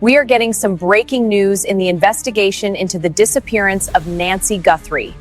We are getting some breaking news in the investigation into the disappearance of Nancy Guthrie.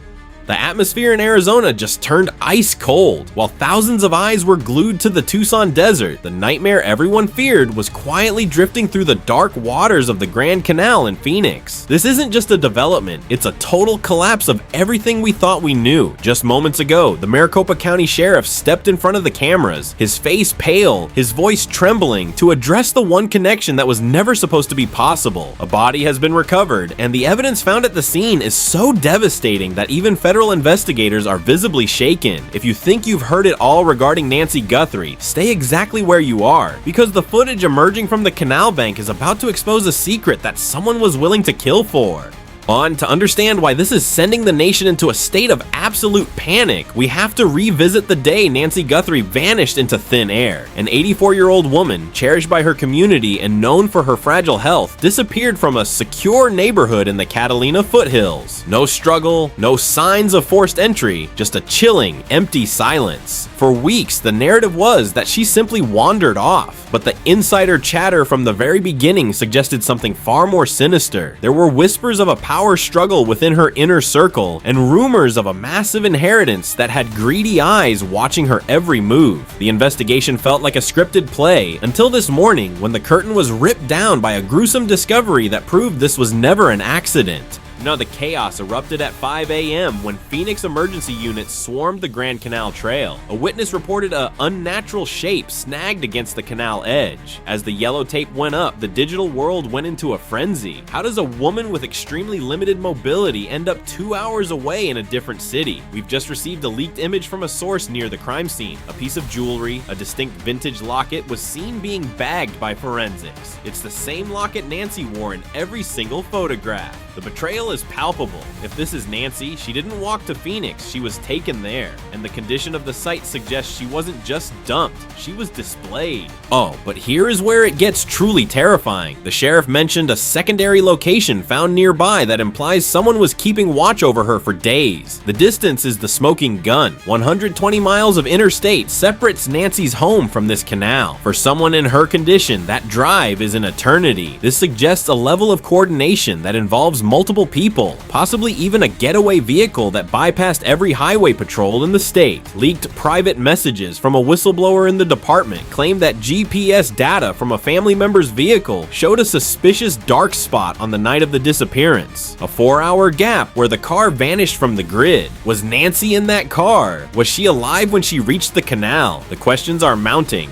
The atmosphere in Arizona just turned ice cold. While thousands of eyes were glued to the Tucson desert, the nightmare everyone feared was quietly drifting through the dark waters of the Grand Canal in Phoenix. This isn't just a development, it's a total collapse of everything we thought we knew. Just moments ago, the Maricopa County Sheriff stepped in front of the cameras, his face pale, his voice trembling, to address the one connection that was never supposed to be possible. A body has been recovered, and the evidence found at the scene is so devastating that even federal investigators are visibly shaken. If you think you've heard it all regarding Nancy Guthrie, stay exactly where you are, because the footage emerging from the canal bank is about to expose a secret that someone was willing to kill for. To understand why this is sending the nation into a state of absolute panic, we have to revisit the day Nancy Guthrie vanished into thin air. An 84-year-old woman, cherished by her community and known for her fragile health, disappeared from a secure neighborhood in the Catalina foothills. No struggle, no signs of forced entry, just a chilling, empty silence. For weeks, the narrative was that she simply wandered off, but the insider chatter from the very beginning suggested something far more sinister. There were whispers of a power struggle within her inner circle, and rumors of a massive inheritance that had greedy eyes watching her every move. The investigation felt like a scripted play, until this morning when the curtain was ripped down by a gruesome discovery that proved this was never an accident. The chaos erupted at 5 a.m. when Phoenix emergency units swarmed the Grand Canal Trail. A witness reported an unnatural shape snagged against the canal edge. As the yellow tape went up, the digital world went into a frenzy. How does a woman with extremely limited mobility end up 2 hours away in a different city? We've just received a leaked image from a source near the crime scene. A piece of jewelry, a distinct vintage locket, was seen being bagged by forensics. It's the same locket Nancy wore in every single photograph. The betrayal is palpable. If this is Nancy, she didn't walk to Phoenix, she was taken there. And the condition of the site suggests she wasn't just dumped, she was displayed. But here is where it gets truly terrifying. The sheriff mentioned a secondary location found nearby that implies someone was keeping watch over her for days. The distance is the smoking gun. 120 miles of interstate separates Nancy's home from this canal. For someone in her condition, that drive is an eternity. This suggests a level of coordination that involves multiple people, possibly even a getaway vehicle that bypassed every highway patrol in the state. Leaked private messages from a whistleblower in the department claimed that GPS data from a family member's vehicle showed a suspicious dark spot on the night of the disappearance. A 4-hour gap where the car vanished from the grid. Was Nancy in that car? Was she alive when she reached the canal? The questions are mounting,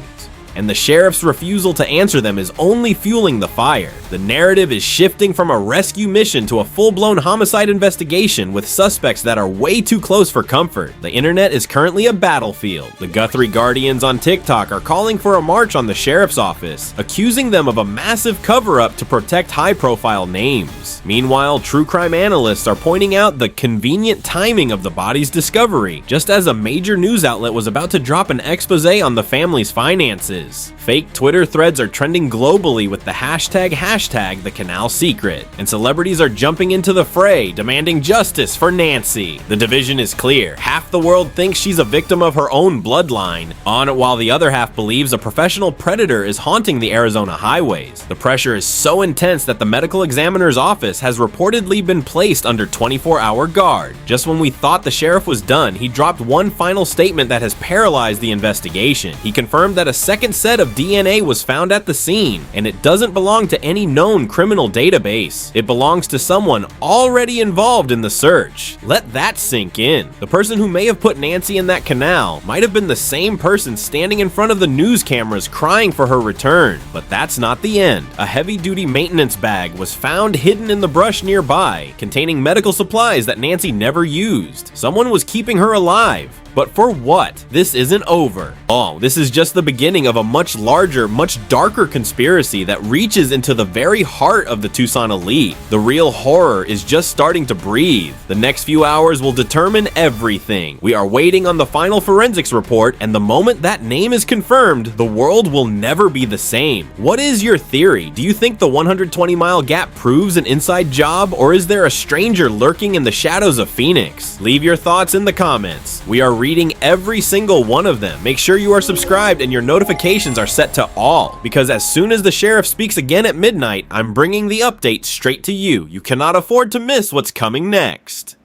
and the sheriff's refusal to answer them is only fueling the fire. The narrative is shifting from a rescue mission to a full-blown homicide investigation with suspects that are way too close for comfort. The internet is currently a battlefield. The Guthrie Guardians on TikTok are calling for a march on the sheriff's office, accusing them of a massive cover-up to protect high-profile names. Meanwhile, true crime analysts are pointing out the convenient timing of the body's discovery, just as a major news outlet was about to drop an expose on the family's finances. Fake Twitter threads are trending globally with the hashtag the canal secret, and celebrities are jumping into the fray, demanding justice for Nancy. The division is clear. Half the world thinks she's a victim of her own bloodline, while the other half believes a professional predator is haunting the Arizona highways. The pressure is so intense that the medical examiner's office has reportedly been placed under 24-hour guard. Just when we thought the sheriff was done, he dropped one final statement that has paralyzed the investigation. He confirmed that a second set of DNA was found at the scene, and it doesn't belong to any known criminal database. It belongs to someone already involved in the search. Let that sink in. The person who may have put Nancy in that canal might have been the same person standing in front of the news cameras crying for her return. But that's not the end. A heavy-duty maintenance bag was found hidden in the brush nearby, containing medical supplies that Nancy never used. Someone was keeping her alive. But for what? This isn't over. This is just the beginning of a much larger, much darker conspiracy that reaches into the very heart of the Tucson elite. The real horror is just starting to breathe. The next few hours will determine everything. We are waiting on the final forensics report, and the moment that name is confirmed, the world will never be the same. What is your theory? Do you think the 120-mile gap proves an inside job, or is there a stranger lurking in the shadows of Phoenix? Leave your thoughts in the comments. We are reading every single one of them. Make sure you are subscribed and your notifications are set to all, because as soon as the sheriff speaks again at midnight, I'm bringing the update straight to you. You cannot afford to miss what's coming next.